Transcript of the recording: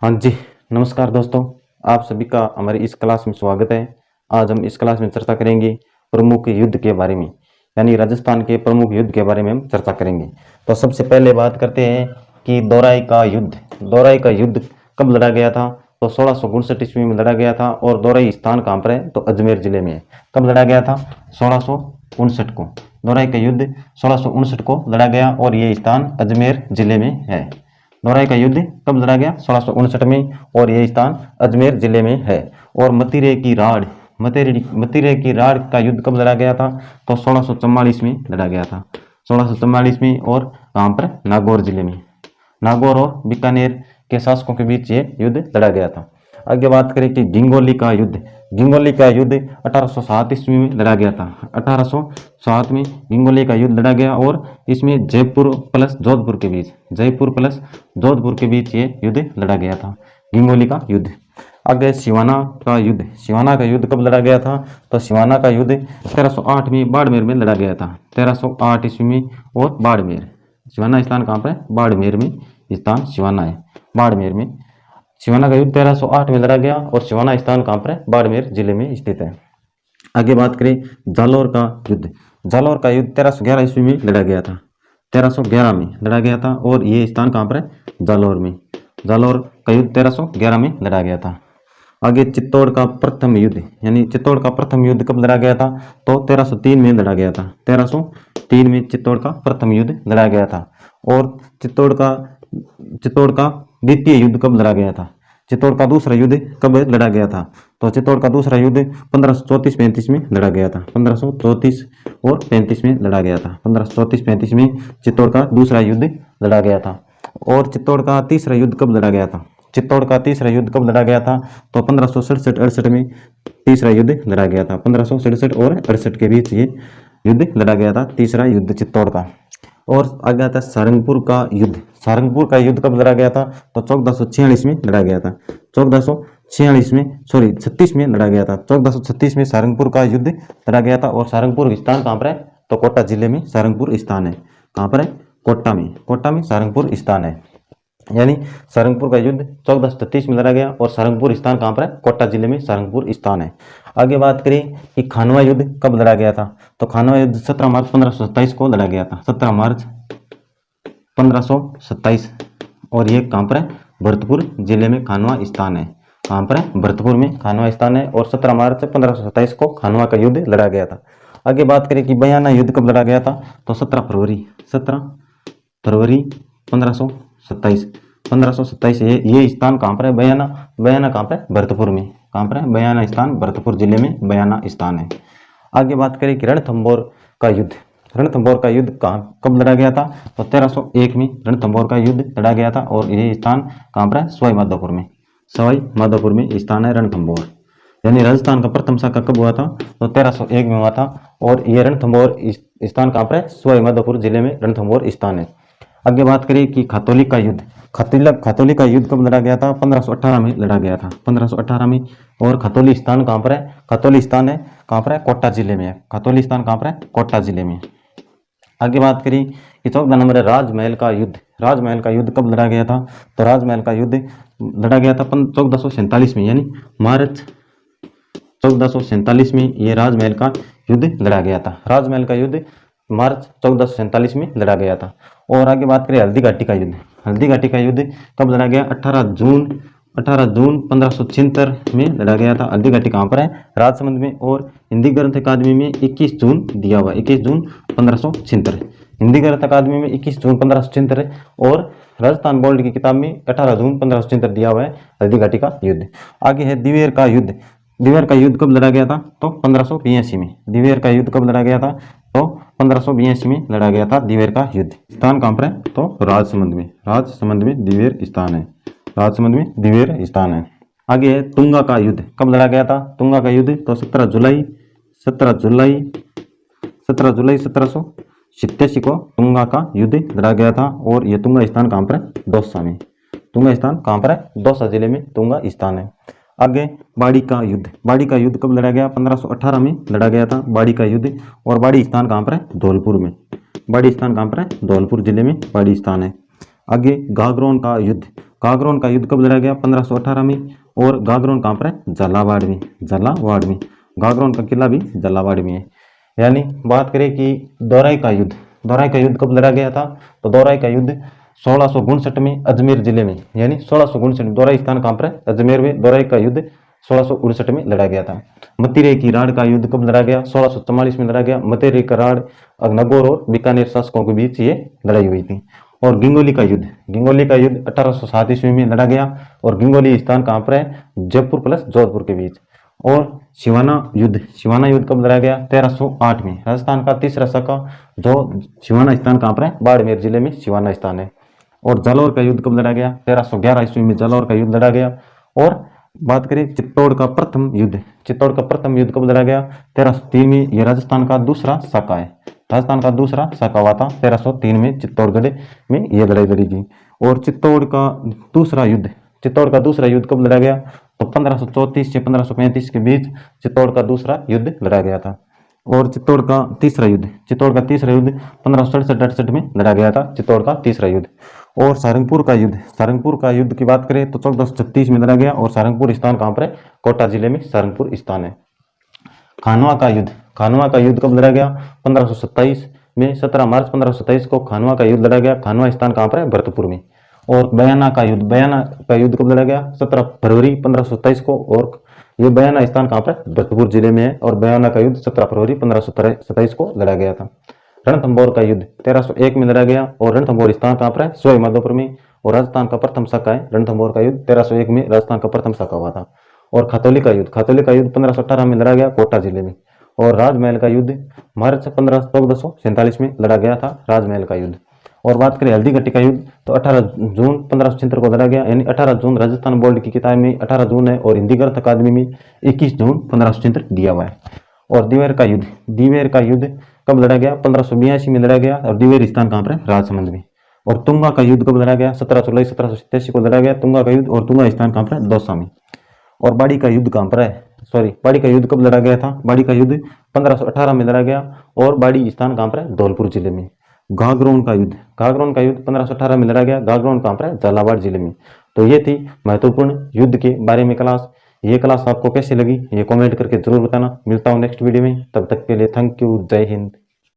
हाँ जी, नमस्कार दोस्तों। आप सभी का हमारी इस क्लास में स्वागत है। आज हम इस क्लास में चर्चा करेंगे प्रमुख युद्ध के बारे में, यानी राजस्थान के प्रमुख युद्ध के बारे में हम चर्चा करेंगे। तो सबसे पहले बात करते हैं कि दोराई का युद्ध। दोराई का युद्ध कब लड़ा गया था? तो 1659 ईस्वी में लड़ा गया था। और दोराई स्थान कहाँ पर है? तो अजमेर जिले में है। कब लड़ा गया था? 1659 को। दोराई का युद्ध 1659 को लड़ा गया और ये स्थान अजमेर जिले में है। दोराई का युद्ध कब लड़ा गया? 1659 में, और यह स्थान अजमेर जिले में है। और मतीरे की राड़ का युद्ध कब लड़ा गया था? तो 1644 में लड़ा गया था। 1644 में, और कहाँ पर? नागौर जिले में। नागौर और बीकानेर के शासकों के बीच ये युद्ध लड़ा गया था। आगे बात करें कि घिंगोली का युद्ध। घिंगोली का युद्ध 1807 ईस्वी में लड़ा गया था। 1807 में घिंगोली का युद्ध लड़ा गया और इसमें जयपुर प्लस जोधपुर के बीच ये युद्ध लड़ा गया था, घिंगोली का युद्ध। आगे सिवाना का युद्ध। सिवाना का युद्ध कब लड़ा गया था? तो सिवाना का युद्ध 1308 में बाड़मेर में लड़ा गया था। 1308 ईस्वी में, और बाड़मेर, सिवाना स्थान कहाँ पर है? बाड़मेर में स्थान सिवाना है। बाड़मेर में सिवाना का युद्ध 1308 में लड़ा गया और सिवाना स्थान कहाँ पर है? बाड़मेर जिले में स्थित है। आगे बात करें जालौर का युद्ध। जालौर का युद्ध 1311 ईस्वी में लड़ा गया था। 1311 में लड़ा गया था और ये स्थान कहाँ पर है? जालौर में। जालौर का युद्ध 1311 में लड़ा गया था। आगे चित्तौड़ का प्रथम युद्ध, यानी चित्तौड़ का प्रथम युद्ध कब लड़ा गया था? तो 1303 में लड़ा गया था। 1303 में चित्तौड़ का प्रथम युद्ध लड़ा गया था। और चित्तौड़ का द्वितीय युद्ध कब लड़ा गया था? चित्तौड़ का दूसरा युद्ध कब लड़ा गया था? तो चित्तौड़ का दूसरा युद्ध 1534-35 में लड़ा गया था। 1534 और 35 में लड़ा गया था। 1534-35 में चित्तौड़ का दूसरा युद्ध लड़ा गया था। और चित्तौड़ का तीसरा युद्ध कब लड़ा गया था? चित्तौड़ का तीसरा युद्ध कब लड़ा गया था? तो 1567-68 में तीसरा युद्ध लड़ा गया था। 1567 और 68 के बीच ये युद्ध लड़ा गया था, तीसरा युद्ध चित्तौड़ का। और आगे आता है सारंगपुर का युद्ध। सारंगपुर का युद्ध कब लड़ा गया था? तो 1446 में लड़ा गया था। 36 में लड़ा गया था। 1436 में सारंगपुर का युद्ध लड़ा गया था। और सारंगपुर स्थान कहाँ पर है? तो कोटा जिले में सारंगपुर स्थान है। कहाँ पर है? कोटा में सारंगपुर स्थान है। यानी सारंगपुर का युद्ध 1436 में लड़ा गया और सारंगपुर स्थान कहाँ पर है? कोटा जिले में सारंगपुर स्थान है। आगे बात करें कि खानवा युद्ध कब लड़ा गया था? तो खानवा युद्ध 17 मार्च 1527 को लड़ा गया था। 17 मार्च 1527, और ये कहाँ पर है? भरतपुर जिले में खानवा स्थान है। कहाँ पर है? भरतपुर में खानवा स्थान है। और 17 मार्च 1527 को खानवा का युद्ध लड़ा गया था। आगे बात करें कि बयाना युद्ध कब लड़ा गया था? तो 17 फरवरी 1527। ये स्थान कहाँ पर है? बयाना कहाँ पर है? भरतपुर में। कहाँ पर है? बयाना स्थान भरतपुर जिले में बयाना स्थान है। आगे बात करें कि रणथंभौर का युद्ध। रणथंभौर का युद्ध कब लड़ा गया था? तो 1301 में रणथंभौर का युद्ध लड़ा गया था। और ये स्थान कहाँ पर है? सवाई माधोपुर में स्थान है रणथंभौर। यानी राजस्थान का प्रथम शाखा कब हुआ था? तो 1301 में हुआ था। और ये रणथंभौर स्थान कहाँ पर है? सवाई माधोपुर जिले में रणथंभौर स्थान है। आगे बात करें कि खातौली का युद्ध। खातौली का युद्ध कब लड़ा गया था? 1518 में लड़ा गया था। 1518 में। और खातौली स्थान कहाँ पर है? खातौली स्थान है कहाँ पर है? कोटा जिले में है। खातौली स्थान कहाँ पर है? कोटा जिले में। आगे बात करें कि 14 नंबर है राजमहल का युद्ध। राजमहल का युद्ध कब लड़ा गया था? तो राजमहल का युद्ध लड़ा गया था 1447 में, यानी मार्च 1447 में ये राजमहल का युद्ध लड़ा गया था। राजमहल का युद्ध मार्च 1447 में लड़ा गया था। और आगे बात करें हल्दी घाटी का युद्ध। हल्दी घाटी का युद्ध कब लड़ा गया? 18 जून 1576 में लड़ा गया था। हल्दी घाटी कहाँ पर है? राजसमंद में। और हिंदी ग्रंथ अकादमी में 21 जून दिया हुआ है। 21 जून 1576 हिंदी ग्रंथ अकादमी में 21 जून 1576 और राजस्थान बोर्ड की किताब में 18 जून 1576 दिया हुआ है हल्दी घाटी का युद्ध। आगे है दिवेर का युद्ध। दिवेर का युद्ध कब लड़ा गया था? तो 1582 में। दिवेर का युद्ध कब लड़ा गया था? तो 1582 में लड़ा गया था दिवेर का युद्ध। स्थान कहाँ पर है? तो राजसमंद में दिवेर स्थान है। राजसमंद में दिवेर स्थान है। आगे है तुंगा का युद्ध। कब लड़ा गया था? तुंगा का युद्ध तो 17 जुलाई 1787 को तुंगा का युद्ध लड़ा गया था। और यह तुंगा स्थान कहाँ पर है? दौसा में। तुंगा स्थान कहाँ पर है? दौसा जिले में तुंगा स्थान है। आगे बाड़ी का युद्ध। बाड़ी का युद्ध कब लड़ा गया? 1518 में लड़ा गया था बाड़ी का युद्ध। और बाड़ी स्थान कहाँ पर है? धौलपुर में। बाड़ी स्थान कहाँ पर है? धौलपुर जिले में बाड़ी स्थान है। आगे गागरोन का युद्ध। गागरोन का युद्ध कब लड़ा गया? 1518 में। और गागरोन कहाँ पर है? झालावाड़ में। झालावाड़ में गागरोन का किला भी झालावाड़ में है। यानी बात करें कि दोराई का युद्ध, दोराई का युद्ध कब लड़ा गया था? तो दोराई का युद्ध 1659 में अजमेर जिले में, यानी 1659 में। दोराई स्थान कहाँ पर है? अजमेर में। दोराई का युद्ध 1659 में लड़ा गया था। मतिरेई की राड़ का युद्ध कब लड़ा गया? 1644 में लड़ा गया। मतिरेई का राड़ नगौर और बीकानेर शासकों के बीच ये लड़ाई हुई थी। और गिंगोली का युद्ध, गिंगोली का युद्ध 1807 ईस्वी में लड़ा गया। और गिंगोली स्थान कहाँ पर है? जयपुर प्लस जोधपुर के बीच। और सिवाना युद्ध, सिवाना युद्ध कब लड़ा गया? 1308 में। राजस्थान का तीसरा शाखा जो सिवाना स्थान कहाँ पर है? बाड़मेर जिले में सिवाना स्थान है। और जालौर का युद्ध कब लड़ा गया? 1311 ईस्वी में जालौर का युद्ध लड़ा गया। और बात करें चित्तौड़ का प्रथम युद्ध, चित्तौड़ का प्रथम युद्ध कब लड़ा गया? 1303 में। यह राजस्थान का दूसरा शाखा है, राजस्थान का दूसरा शाखा हुआ था 1303 में। चित्तौड़गढ़ में यह लड़ाई लड़ी गई। और चित्तौड़ का दूसरा युद्ध, चित्तौड़ का दूसरा युद्ध कब लड़ा गया? तो 1534 से 1535 के बीच चित्तौड़ का दूसरा युद्ध लड़ा गया था। और चित्तौड़ का तीसरा युद्ध, चित्तौड़ का तीसरा युद्ध 1567-68 में लड़ा गया था, चित्तौड़ का तीसरा युद्ध। और सारंगपुर का युद्ध, सारंगपुर का युद्ध की बात करें तो 1436 में लड़ा गया। और सारंगपुर स्थान कहाँ पर है? कोटा जिले में सारंगपुर स्थान है। खानवा का युद्ध, खानवा का युद्ध कब लड़ा गया? 1527 में। 17 मार्च 1527 को खानवा का युद्ध लड़ा गया। खानवा स्थान कहाँ पर है? भरतपुर में। और बयाना का युद्ध, बयाना का युद्ध कब लड़ा गया? 17 फरवरी 1527 को। और ये बयाना स्थान कहाँ पर है? भरतपुर जिले में है। और बयाना का युद्ध 17 फरवरी 1527 को लड़ा गया था। रणथंभौर का युद्ध 1301 में लड़ा गया। और रणथंभौर स्थान कहाँ पर है? सवाई माधोपुर में। और राजस्थान का प्रथम शाखा है रणथंभौर का युद्ध 1301 में राजस्थान का प्रथम शाखा हुआ था। और खतौली का युद्ध, खतौली का युद्ध 1518 में लड़ा गया कोटा जिले में। और राजमहल का युद्ध मार्च 1447 में लड़ा गया था राजमहल का युद्ध। और बात करें हल्दीघाटी का युद्ध तो 18 जून 1576 को लड़ा गया। यानी 18 जून राजस्थान बोर्ड की किताब में 18 जून है और हिंदी ग्रंथ अकादमी में 21 जून 1576 दिया हुआ है। और दिवेर का युद्ध, दिवेर का युद्ध कब लड़ा गया? 1582 में लड़ा गया। और दिवेर स्थान कहाँ पर है? राजसमंद में। और तुंगा का युद्ध कब लड़ा गया? 17 जुलाई 1787 को लड़ा गया तुंगा का युद्ध। और तुंगा स्थान कहाँ पर है? दौसा में। और बाड़ी का युद्ध कहाँ पर है? बाड़ी का युद्ध कब लड़ा गया था? बाड़ी का युद्ध 1518 में लड़ा गया। और बाड़ी स्थान कहाँ पर है? धौलपुर जिले में। गागरोन का युद्ध, गागरोन का युद्ध 1518 में लड़ा गया। गागरोन कहाँ पर है? झालावाड़ जिले में। तो ये थी महत्वपूर्ण युद्ध के बारे में क्लास। ये क्लास आपको कैसी लगी ये कमेंट करके जरूर बताना। मिलता हूँ नेक्स्ट वीडियो में, तब तक के लिए थैंक यू, जय हिंद।